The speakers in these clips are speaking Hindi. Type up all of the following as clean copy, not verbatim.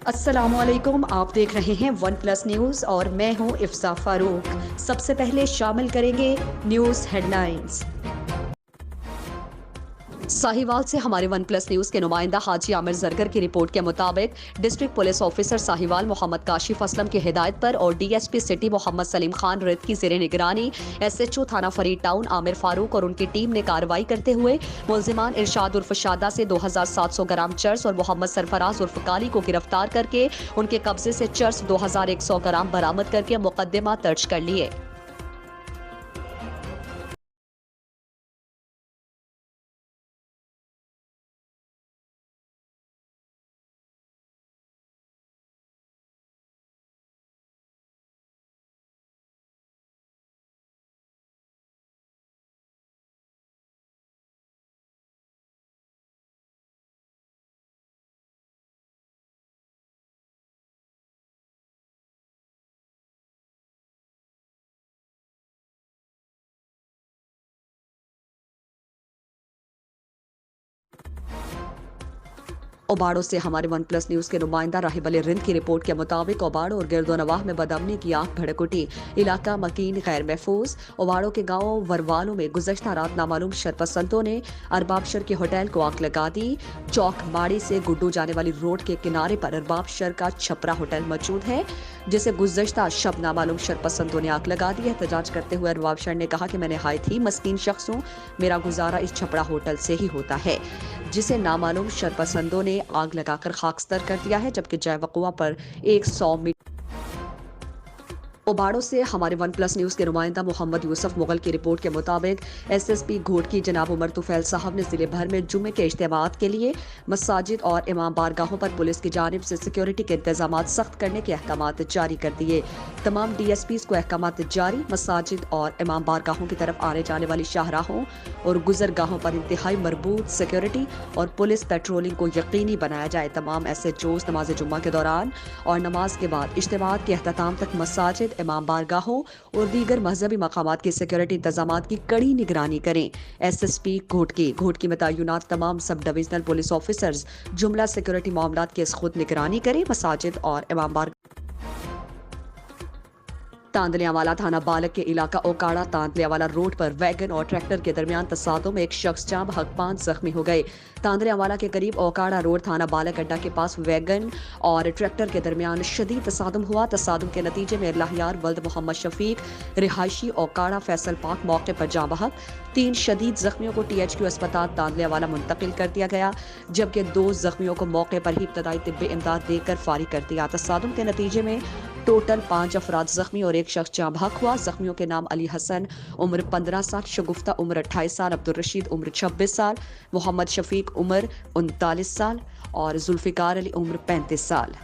अस्सलामुअलैकुम। आप देख रहे हैं वन प्लस न्यूज़ और मैं हूं इफ्सा फारूक। सबसे पहले शामिल करेंगे न्यूज़ हेडलाइंस। साहिवाल से हमारे वन प्लस न्यूज के नुमाइंदा हाजी आमिर जरगर की रिपोर्ट के मुताबिक district police officer Sahiwal Mohammad Kashif Aslam की हिदायत पर और डीएसपी सिटी मोहम्मद सलीम खान रिद की जेर निगरानी एसएचओ थाना फरीद टाउन आमिर फारूक और उनकी टीम ने कार्रवाई करते हुए मुलजिमान इरशाद उर्फ शादा से 2700 ग्राम चर्स और मोहम्मद सरफराज उर्फ काली को गिरफ्तार करके उनके कब्जे से चर्स 2100 ग्राम बरामद करके मुकदमा दर्ज कर लिए। ओबाड़ो से हमारे वन प्लस न्यूज के नुमाइंदा राहिब अली रिंद की रिपोर्ट के मुताबिक ओबाड़ो और गिरदोनवाह में बदअमनी की आग भड़क उठी। इलाका मकीन गैर महफूज। ओबाड़ो के गांव वरवालों में गुज़श्ता रात नामालूम शरपसंदों ने अरबाबशर के होटल को आग लगा दी। चौक माड़ी से गुड्डू जाने वाली रोड के किनारे पर अरबाबशर का छपरा होटल मौजूद है, जिसे गुज़श्ता शब नामालूम शरपसंदों ने आग लगा दी। एहतजाज करते हुए अरबाबशर ने कहा कि मैं निहायत ही मस्कीन शख्स हूँ, मेरा गुजारा इस छपरा होटल से ही होता है, जिसे नामालूम शरपसंदों ने आग लगाकर खाकस्तर कर दिया है, जबकि जय वकुआ पर 100 मीटर। ओबाड़ो से हमारे वन प्लस न्यूज के नुमाइंदा मोहम्मद यूसुफ मुगल की रिपोर्ट के मुताबिक एसएसपी घोटकी जनाब उमर तुफैल साहब ने जिले भर में जुम्मे के इज्तिमात के लिए मसाजिद और इमाम बारगाहों पर पुलिस की जानिब से सिक्योरिटी के इंतजाम सख्त करने के अहकाम जारी कर दिए। तमाम डीएसपी को अहकाम जारी, मसाजिद और इमाम बारगाहों की तरफ आने जाने वाली शाहराहों और गुजरगाहों पर इंतहाई मरबूत सिक्योरिटी और पुलिस पेट्रोलिंग को यकीनी बनाया जाए। तमाम एसएचओज नमाज जुम्मा के दौरान और नमाज के बाद इज्तिमात के अख्ताम तक मसाजिद, इमाम बारगाहों और दीगर मजहबी मकामात की सिक्योरिटी इंतजाम की कड़ी निगरानी करें। एसएसपी घोटकी में तैनात तमाम सब डिविजनल पुलिस ऑफिसर्स जुमला सिक्योरिटी मामलात की खुद निगरानी करें। मसाजिद और इमाम बार तांदलियावाला थाना बालक के इलाका ओकाड़ा तांदलियावाला रोड पर वैगन और ट्रैक्टर के दरमियान तसादुम में एक शख्स जाँ बहक 5 जख्मी हो गए। तांदलियावाला के करीब ओकाड़ा रोड थाना बालक अड्डा के पास वैगन और ट्रैक्टर के दरमियान शदीद तसादुम हुआ। तसादुम के नतीजे में अल्लाहयार वल्द मोहम्मद शफीक रिहायशी ओकाड़ा फैसल पाक मौके पर जाँ बहक। 3 शदीद जख्मियों को THQ अस्पताल तांदलियावाला मुंतकिल कर दिया गया, जबकि 2 जख्मियों को मौके पर ही इब्तदाई तिब्बी इमदाद देकर फारिग कर दिया। तसादुम के नतीजे में टोटल 5 अफराद जख्मी और एक शख्स जाँ बहक हुआ। जख्मियों के नाम अली हसन उम्र 15 साल, शगुफ्ता उम्र 28 साल, अब्दुल रशीद उम्र 26 साल, मोहम्मद शफीक उम्र 39 साल और जुल्फिकार अली उम्र 35 साल।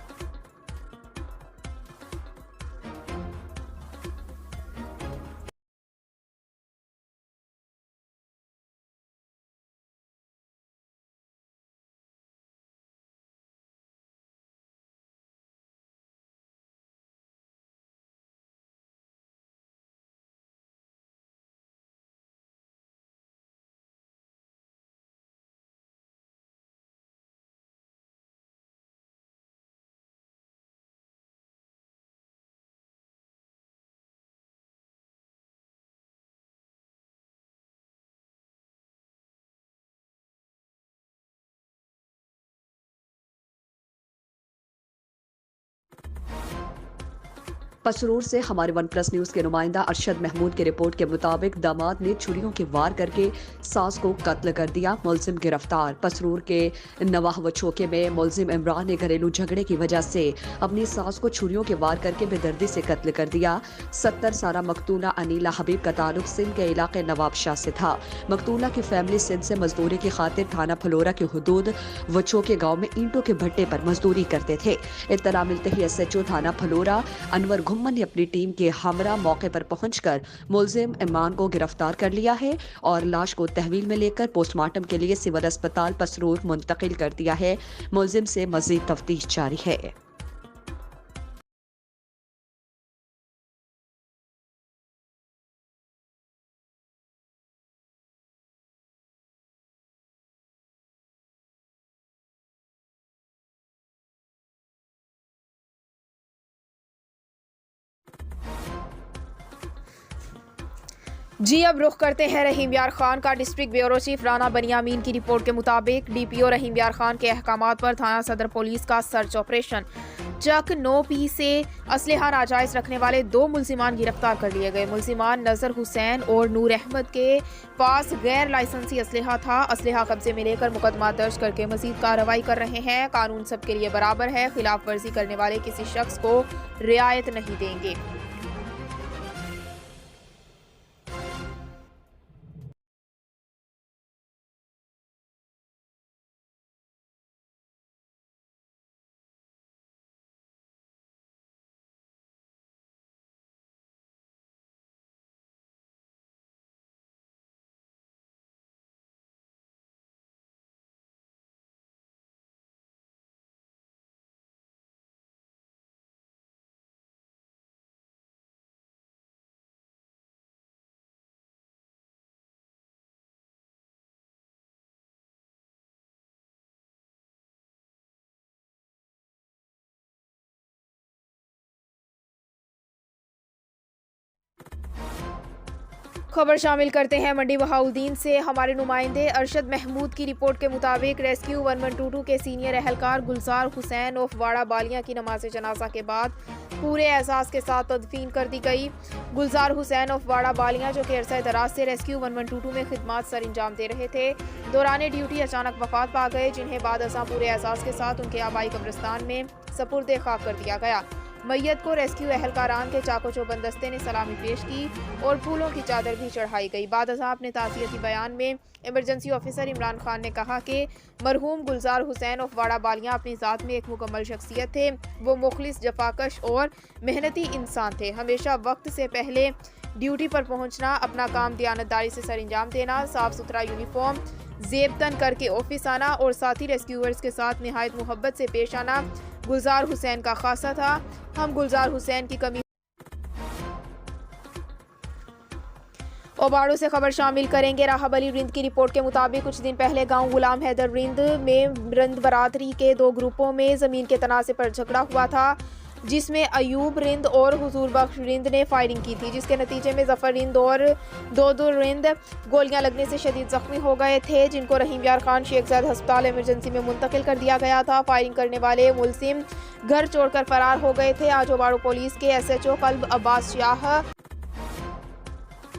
पसरूर से हमारे वन प्लस न्यूज के नुमाइंदा अरशद महमूद की रिपोर्ट के मुताबिक दामाद ने छुरियों के वार करके सास को कत्ल कर दिया, मुलजिम गिरफ्तार। पसरूर के नवाह वछोके में मुलजिम इमरान ने घरेलू झगड़े की वजह से अपनी सास को छुरियों के वार करके बेदर्दी से कत्ल कर दिया। 70 साला मकतूला अनीला हबीब का ताल्लुक सिंध के इलाके नवाबशाह से था। मकतूला की फैमिली सिंध से मजदूरी की खातिर थाना फलोरा की हुदूद वछोके गाँव में ईंटों के भट्टे पर मजदूरी करते थे। इत्तला मिलते ही SHO थाना फलोरा अनवर घुम्मन ने अपनी टीम के हमरा मौके पर पहुंचकर मुलजिम इमरान को गिरफ्तार कर लिया है और लाश को तहवील में लेकर पोस्टमार्टम के लिए सिविल अस्पताल पसरूर मुंतकिल कर दिया है। मुलजिम से मजीद तफ्तीश जारी है। जी अब रुख करते हैं रहीम यार खान का। डिस्ट्रिक्ट ब्यूरो चीफ राना बनियामीन की रिपोर्ट के मुताबिक डीपीओ रहीम यार खान के अहकामात पर थाना सदर पुलिस का सर्च ऑपरेशन। चक 9P से असलहा नाजायज रखने वाले 2 मुलजिमान गिरफ्तार कर लिए गए। मुलजिमान नजर हुसैन और नूर अहमद के पास गैर लाइसेंसी असलहा था। असलहा कब्जे में लेकर मुकदमा दर्ज करके मजीद कार्रवाई कर रहे हैं। कानून सबके लिए बराबर है, खिलाफ वर्जी करने वाले किसी शख्स को रियायत नहीं देंगे। खबर शामिल करते हैं मंडी बहाउद्दीन से। हमारे नुमाइंदे अरशद महमूद की रिपोर्ट के मुताबिक रेस्क्यू 1122 के सीनियर एहलकार गुलजार हुसैन ऑफ वाड़ा बालियां की नमाज जनाजा के बाद पूरे एहसास के साथ तदफीन कर दी गई। गुलजार हुसैन ऑफ वाड़ा बालियां जो कि अरसा दराज से रेस्क्यू 1122 में खिदमत सर अंजाम दे रहे थे, दौरान ड्यूटी अचानक वफात पा गए, जिन्हें बाद अज़ां पूरे एहसास के साथ उनके आबाई कब्रिस्तान में सपुर्द खाक कर दिया गया। मैयत को रेस्क्यू एहलकारान के चाको चौबंद दस्ते ने सलामी पेश की और फूलों की चादर भी चढ़ाई गई। बाद अज़ां अपने ताज़ियती बयान में इमरजेंसी ऑफिसर इमरान खान ने कहा कि मरहूम गुलजार हुसैन ऑफ वाड़ा बालियां अपनी ज़ात में एक मुकम्मल शख्सियत थे। वो मुखलिस, जफाकश और मेहनती इंसान थे। हमेशा वक्त से पहले ड्यूटी पर पहुंचना, अपना काम दियानतदारी से सर अंजाम देना, साफ सुथरा यूनिफॉर्म जेब तन करके ऑफिस आना और साथी रेस्क्यूअर्स के साथ निहायत मोहब्बत से पेश आना गुलजार हुसैन का खासा था। हम गुलजार हुसैन की कमी ओबाड़ो से खबर शामिल करेंगे। राहब अली रिंद की रिपोर्ट के मुताबिक कुछ दिन पहले गांव गुलाम हैदर रिंद में रिंद बरादरी के 2 ग्रुपों में ज़मीन के तनाज़े पर झगड़ा हुआ था, जिसमें अयूब रिंद और हुजूर बख्श रिंद ने फायरिंग की थी, जिसके नतीजे में जफर रिंद और दो रिंद गोलियां लगने से शदीद जख्मी हो गए थे, जिनको रहीम यार खान शेख ज़ैद अस्पताल इमरजेंसी में मुंतकिल कर दिया गया था। फायरिंग करने वाले मुलजिम घर छोड़कर फरार हो गए थे। आज ओबाड़ो पुलिस के SHO कल्ब अब्बास शाह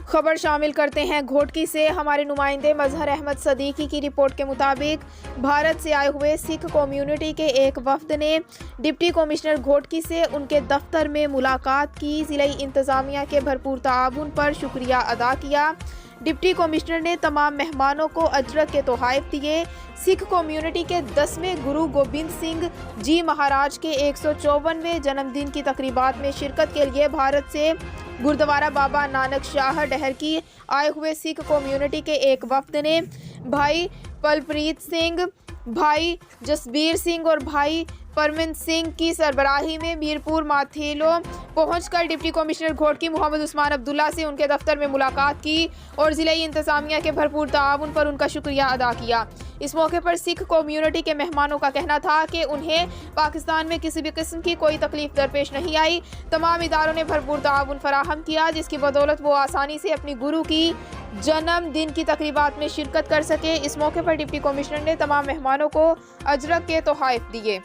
खबर शामिल करते हैं घोटकी से। हमारे नुमाइंदे मजहर अहमद सदीकी की रिपोर्ट के मुताबिक भारत से आए हुए सिख कम्युनिटी के एक वफ्द ने डिप्टी कमिश्नर घोटकी से उनके दफ्तर में मुलाकात की। ज़िला इंतज़ामिया के भरपूर ताउन पर शुक्रिया अदा किया। डिप्टी कमिश्नर ने तमाम मेहमानों को अजरक के तोहफ़े दिए। सिख कम्युनिटी के 10वें गुरु गोबिंद सिंह जी महाराज के 154वें जन्मदिन की तकरीबात में शिरकत के लिए भारत से गुरुद्वारा बाबा नानक शाह डहर की आए हुए सिख कम्युनिटी के एक वफ्द ने भाई पलप्रीत सिंह, भाई जसबीर सिंह और भाई परमिंद सिंह की सरबराही में मीरपुर माथेलो पहुंचकर डिप्टी कमिश्नर घोटकी मोहम्मद उस्मान अब्दुल्ला से उनके दफ्तर में मुलाकात की और ज़िला इंतज़ामिया के भरपूर ताउन पर उनका शुक्रिया अदा किया। इस मौके पर सिख कम्युनिटी के मेहमानों का कहना था कि उन्हें पाकिस्तान में किसी भी किस्म की कोई तकलीफ दरपेश नहीं आई। तमाम इदारों ने भरपूर ताउन फराहम किया, जिसकी बदौलत वो आसानी से अपनी गुरु की जन्मदिन की तकरीबात में शिरकत कर सके। इस मौके पर डिप्टी कमिश्नर ने तमाम मेहमानों को अजरक के तोहफ़े दिए।